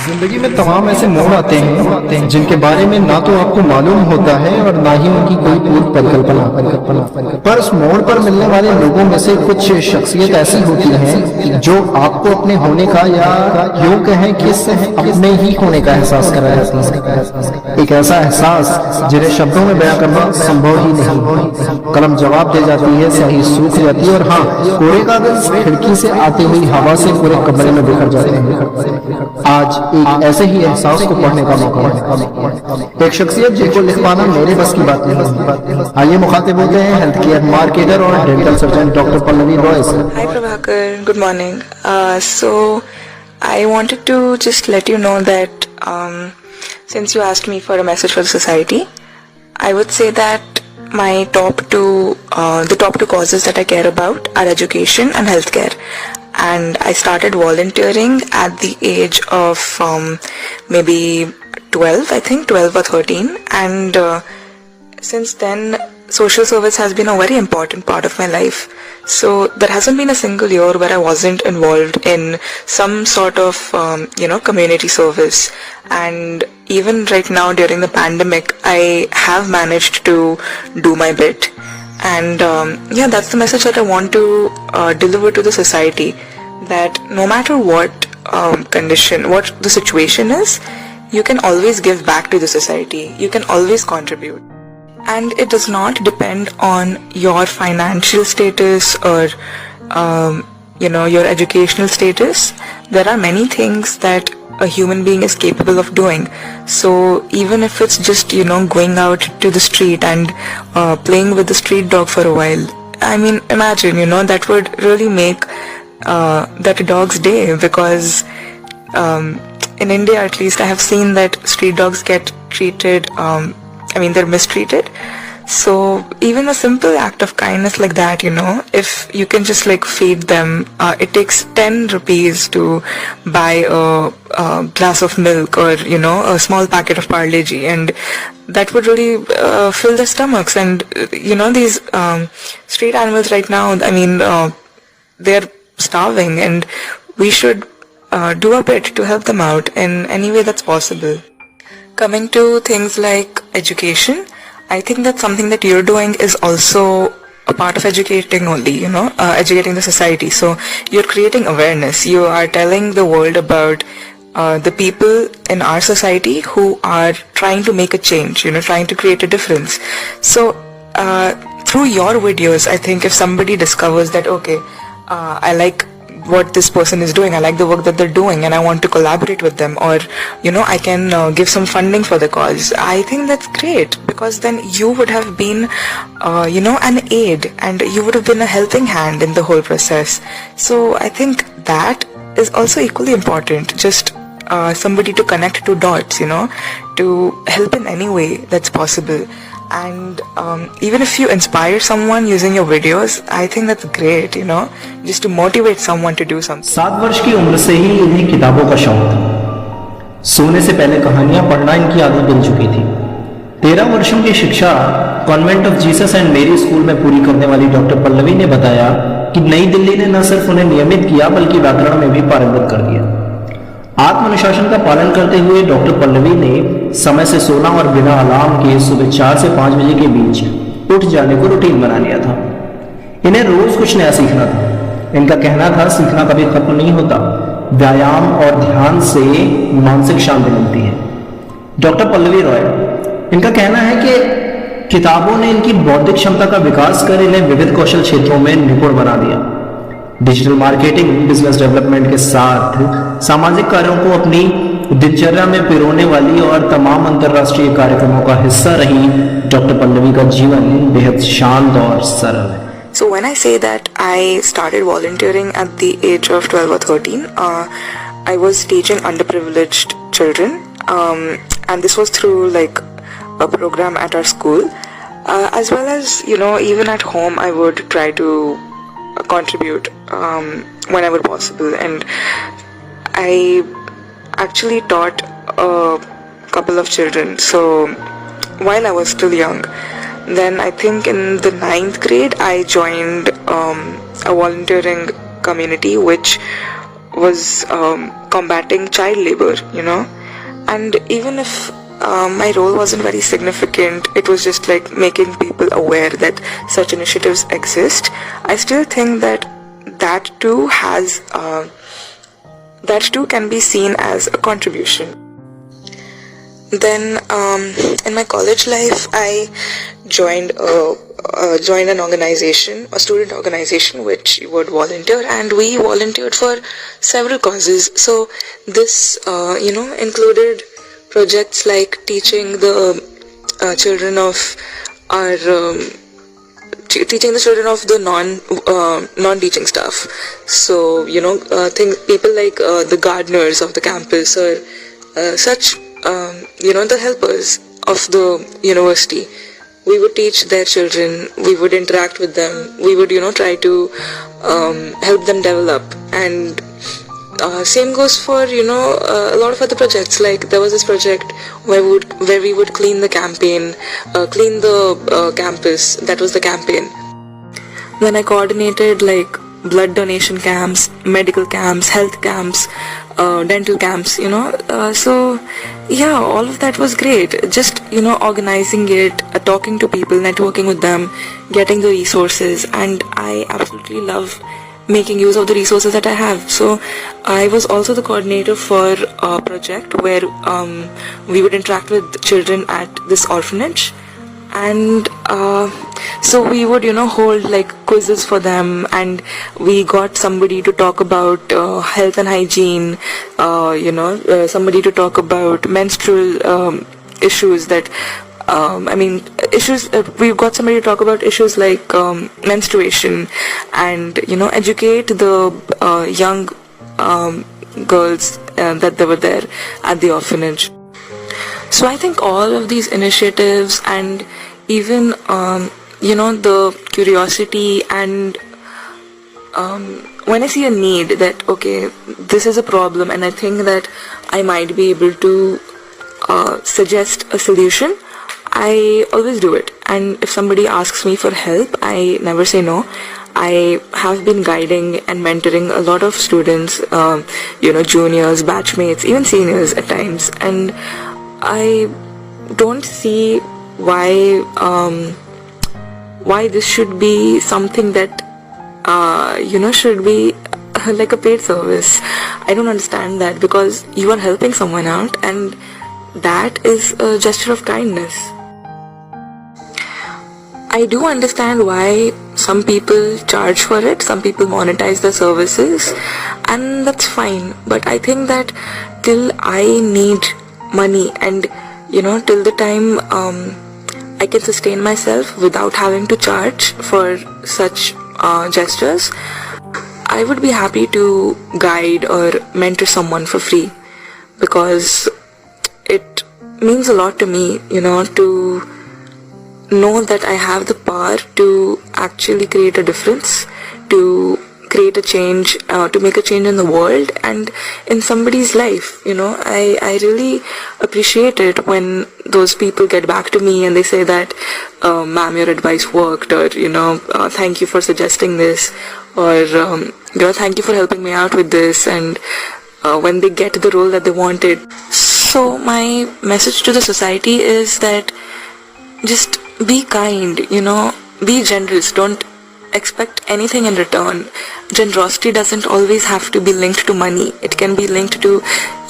जिंदगी में तमाम ऐसे मोड़ आते हैं जिनके बारे में ना तो आपको मालूम होता है और ना ही उनकी कोई पूर्व परिकल्पना। पर उस मोड़ पर मिलने वाले लोगों में से कुछ शख्सियत ऐसी होती हैं जो आपको अपने होने का या यूं कहें कि अपने ही होने का एहसास करा जाती है। एक ऐसा एहसास जिन्हें शब्दों में बयां करना संभव ही नहीं। कलम जवाब दे जाती है, स्याही सूख जाती है और हाँ, कोरे कागज खिड़की से आती हुई हवा से पूरे कमरे में बिखर जाते हैं। आज एक ऐसे ही एहसास को पढ़ने का मौका है। एक शख्सियत जिनको लिख पाना मेरे बस की बात नहीं। आइए मुखातिब होते हैं हेल्थ केयर मार्केटर और dental surgeon doctor Pallavi Roy से। Hi Prabhakar, good morning. So I wanted to just let you know that since you asked me for a message for the society, I would say that my top two causes that I care about are education and healthcare. And I started volunteering at the age of maybe 12, I think 12 or 13, and since then social service has been a very important part of my life. So there hasn't been a single year where I wasn't involved in some sort of community service. And even right now during the pandemic, I have managed to do my bit. And that's the message that I want to deliver to the society, that no matter what condition, what the situation is, you can always give back to the society. You can always contribute. And it does not depend on your financial status or your educational status. There are many things that a human being is capable of doing. So even if it's just going out to the street and playing with the street dog for a while, I mean, imagine that would really make that dog's day. Because in India at least, I have seen that street dogs get treated, they're mistreated. So even a simple act of kindness like that, if you can just feed them, it takes 10 rupees to buy a glass of milk or a small packet of Parle-G, and that would really fill their stomachs. And these street animals right now, they're starving, and we should do a bit to help them out in any way that's possible. Coming to things like education, I think that something that you're doing is also a part of educating only, educating the society. So you're creating awareness. You are telling the world about the people in our society who are trying to make a change, trying to create a difference. So through your videos, I think if somebody discovers that, okay, I like what this person is doing, I like the work that they're doing, and I want to collaborate with them, or I can give some funding for the cause, I think that's great, because then you would have been an aid, and you would have been a helping hand in the whole process. So I think that is also equally important, just somebody to connect two dots, to help in any way that's possible. And even if you inspire someone using your videos, I think that's great, just to motivate someone to do something. 7 वर्ष की उम्र से ही इन्हें किताबों का शौक था। सोने से पहले कहानियां पढ़ना इनकी आदत बन चुकी थी। 13 वर्षों की शिक्षा कॉन्वेंट ऑफ जीसस एंड मेरी स्कूल में पूरी करने वाली डॉक्टर पल्लवी ने बताया कि नई दिल्ली ने न सिर्फ उन्हें नियमित किया बल्कि व्याकरण में भी पारंगत कर दिया। आत्मानुशासन का पालन करते हुए डॉक्टर पल्लवी ने समय से सोना और बिना अलार्म के सुबह 4 से 5 बजे के बीच उठ जाने को रूटीन बना लिया था। इन्हें रोज कुछ नया सीखना था। इनका कहना था, सीखना कभी खत्म नहीं होता, व्यायाम और ध्यान से मानसिक शांति मिलती है। डॉक्टर पल्लवी रॉय, इनका कहना है कि किताबों ने इनकी बौद्धिक क्षमता का विकास कर इन्हें विविध कौशल क्षेत्रों में निपुण बना दिया। डिजिटल मार्केटिंग, बिजनेस डेवलपमेंट के साथ सामाजिक कार्यों को अपनी दिनचर्या में पिरोने वाली और तमाम अंतर्राष्ट्रीय कार्यक्रमों का हिस्सा रही डॉक्टर पल्लवी का जीवन बेहद शांत और सरल है। So when I say that I started volunteering at the age of 12 or 13, I was teaching underprivileged children, and this was through a program at our school, as well as even at home I would try to contribute whenever possible. And I actually taught a couple of children, so while I was still young. Then I think in the 9th grade I joined a volunteering community which was combating child labor, and even if my role wasn't very significant, it was just like making people aware that such initiatives exist. I still think that that too can be seen as a contribution. Then in my college life, I joined an organization, a student organization, which would volunteer, and we volunteered for several causes. So this included projects like teaching the children of our teaching the children of the non-teaching staff. So people like the gardeners of the campus, or such the helpers of the university. We would teach their children, we would interact with them, we would try to help them develop. And same goes for a lot of other projects. Like there was this project where we would clean the clean the campus. That was the campaign. Then I coordinated like blood donation camps, medical camps, health camps, dental camps, so yeah, all of that was great. Just organizing it, talking to people, networking with them, getting the resources, and I absolutely love making use of the resources that I have. So I was also the coordinator for a project where we would interact with children at this orphanage, and so we would hold like quizzes for them, and we got somebody to talk about health and hygiene, somebody to talk about menstrual issues that we've got somebody to talk about issues like menstruation, and educate the young girls that they were there at the orphanage. So I think all of these initiatives, and even the curiosity, and when I see a need that okay, this is a problem and I think that I might be able to suggest a solution, I always do it. And if somebody asks me for help, I never say no. I have been guiding and mentoring a lot of students, juniors, batchmates, even seniors at times, and I don't see why this should be something that should be like a paid service. I don't understand that, because you are helping someone out, and that is a gesture of kindness. I do understand why some people charge for it, some people monetize their services, and that's fine. But I think that till I need money, and till the time I can sustain myself without having to charge for such gestures, I would be happy to guide or mentor someone for free, because it means a lot to me, to know that I have the power to actually create a difference, to create a change, to make a change in the world and in somebody's life. I really appreciate it when those people get back to me and they say that, ma'am, your advice worked, or thank you for suggesting this, or thank you for helping me out with this, and when they get the role that they wanted. So my message to the society is that just be kind, be generous, don't expect anything in return. Generosity doesn't always have to be linked to money. It can be linked to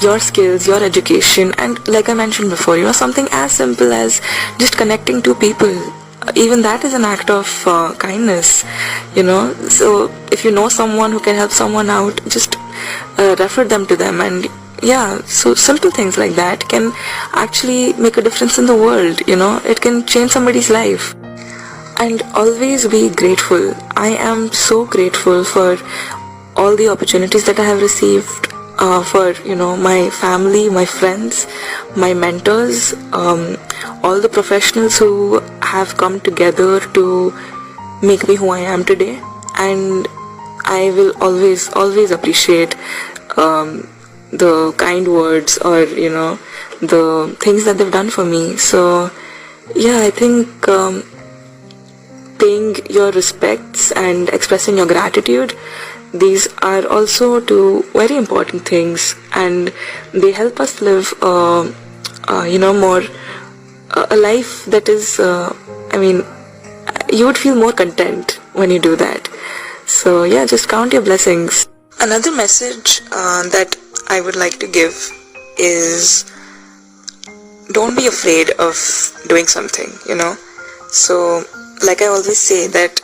your skills, your education, and like I mentioned before, something as simple as just connecting two people. Even that is an act of kindness, so if you know someone who can help someone out, just refer them to them. And yeah, so simple things like that can actually make a difference in the world. It can change somebody's life. And always be grateful. I am so grateful for all the opportunities that I have received, for my family, my friends, my mentors, all the professionals who have come together to make me who I am today. And I will always appreciate the kind words, or the things that they've done for me. So yeah, I think paying your respects and expressing your gratitude, these are also two very important things, and they help us live more a life that is you would feel more content when you do that. So yeah, just count your blessings. Another message that I would like to give is, don't be afraid of doing something, So like I always say, that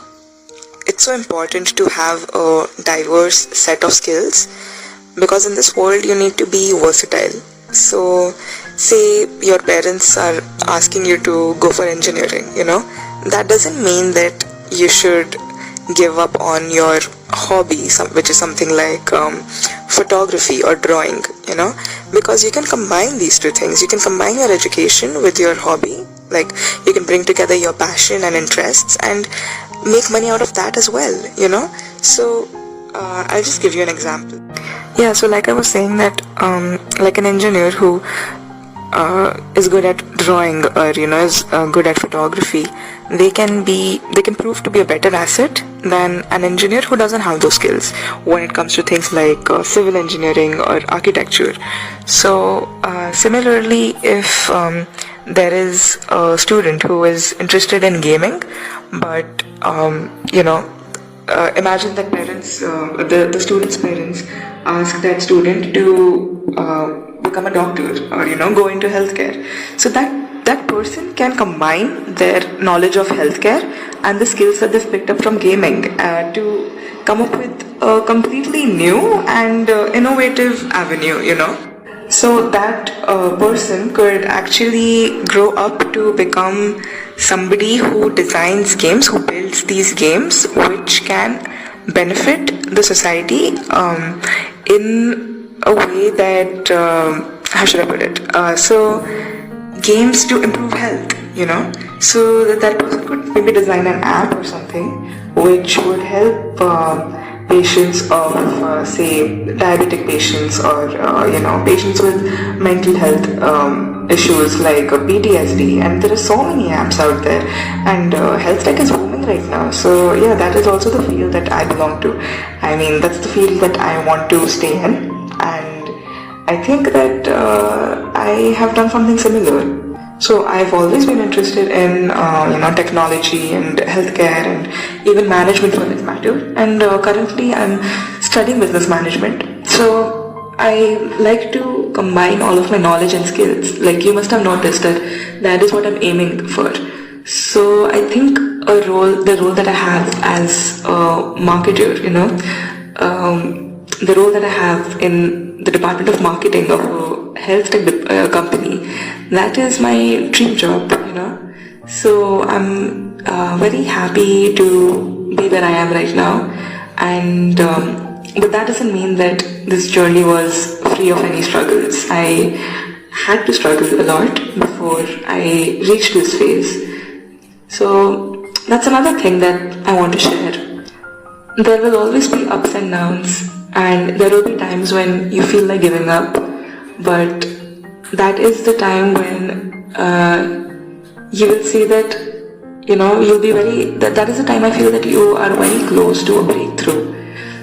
it's so important to have a diverse set of skills, because in this world you need to be versatile. So say your parents are asking you to go for engineering, that doesn't mean that you should give up on your hobby, which is something like photography or drawing, because you can combine these two things. You can combine your education with your hobby, like you can bring together your passion and interests and make money out of that as well, So I'll just give you an example. Yeah, so like I was saying that like an engineer who is good at drawing, or is good at photography, they can prove to be a better asset than an engineer who doesn't have those skills when it comes to things like civil engineering or architecture. So similarly, if there is a student who is interested in gaming, but imagine that parents, the student's parents ask that student to become a doctor, or go into healthcare. So that person can combine their knowledge of healthcare and the skills that they've picked up from gaming to come up with a completely new and innovative avenue, So that person could actually grow up to become somebody who designs games, who builds these games which can benefit the society in a way that, how should I put it? So games to improve health, So that person could maybe design an app or something which would help patients of, say, diabetic patients, or patients with mental health issues like PTSD. And there are so many apps out there, and health tech is booming right now. So yeah, that is also the field that I belong to. That's the field that I want to stay in, and I think that I have done something similar. So I've always been interested in technology and healthcare and even management, for that matter. And currently I'm studying business management. So I like to combine all of my knowledge and skills. Like you must have noticed that is what I'm aiming for. So I think the role that I have as a marketer, the role that I have in the department of marketing of a health tech company, that is my dream job, So I'm very happy to be where I am right now, and but that doesn't mean that this journey was free of any struggles. I had to struggle a lot before I reached this phase. So that's another thing that I want to share. There will always be ups and downs, and there will be times when you feel like giving up, but that is the time when you will see that you'll be that is the time I feel that you are very close to a breakthrough.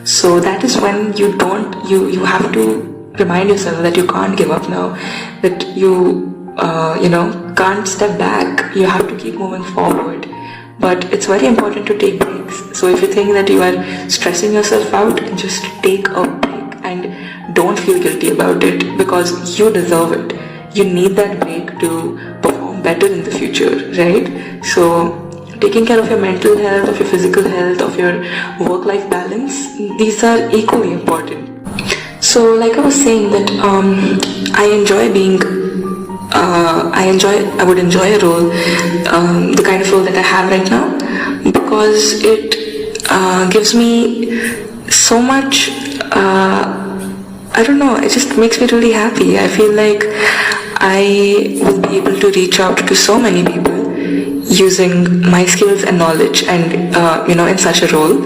So that is when you have to remind yourself that you can't give up now, that you can't step back. You have to keep moving forward. But it's very important to take breaks. So if you think that you are stressing yourself out, just take a break and don't feel guilty about it, because you deserve it. You need that break to perform better in the future, right? So taking care of your mental health, of your physical health, of your work-life balance, these are equally important. So like I was saying that I would enjoy a role, the kind of role that I have right now, because it gives me so much, I don't know, it just makes me really happy. I feel like I will be able to reach out to so many people using my skills and knowledge, and in such a role,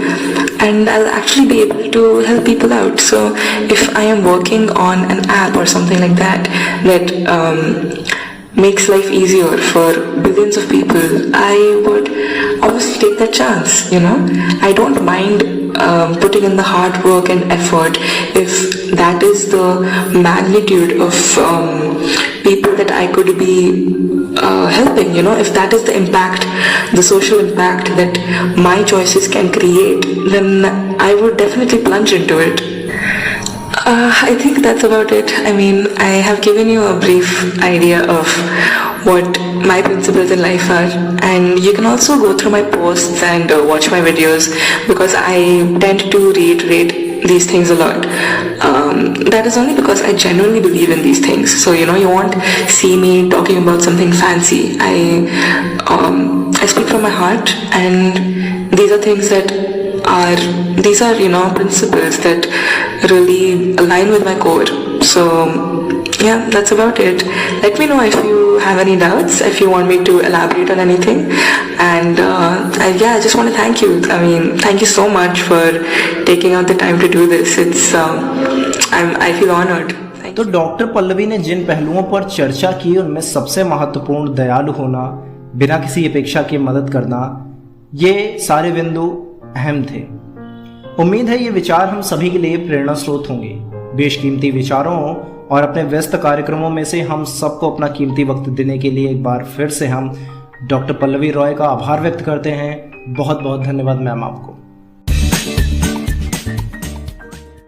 and I'll actually be able to help people out. So if I am working on an app or something like that makes life easier for billions of people, I would obviously take that chance. I don't mind putting in the hard work and effort, if that is the magnitude of people that I could be helping, if that is the impact, the social impact that my choices can create, then I would definitely plunge into it. I think that's about it. I mean, I have given you a brief idea of what my principles in life are, and you can also go through my posts and watch my videos, because I tend to reiterate these things a lot. That is only because I genuinely believe in these things. So you won't see me talking about something fancy. I speak from my heart, and these are things that are principles that really align with my core. So yeah, that's about it. Let me know if you have any doubts, if you want me to elaborate on anything. And I just want to thank you. I mean, thank you so much for taking out the time to do this. I feel honored. तो doctor Pallavi ने जिन पहलुओं पर चर्चा की उनमें सबसे महत्वपूर्ण दयालु होना, बिना किसी अपेक्षा के मदद करना, ये सारे बिंदु अहम थे। उम्मीद है ये विचार हम सभी के लिए प्रेरणा स्रोत होंगे। बेशकीमती विचारों और अपने व्यस्त कार्यक्रमों में से हम सबको अपना कीमती वक्त देने के लिए एक बार फिर से हम डॉक्टर पल्लवी रॉय का आभार व्यक्त करते हैं। बहुत बहुत धन्यवाद मैम आपको।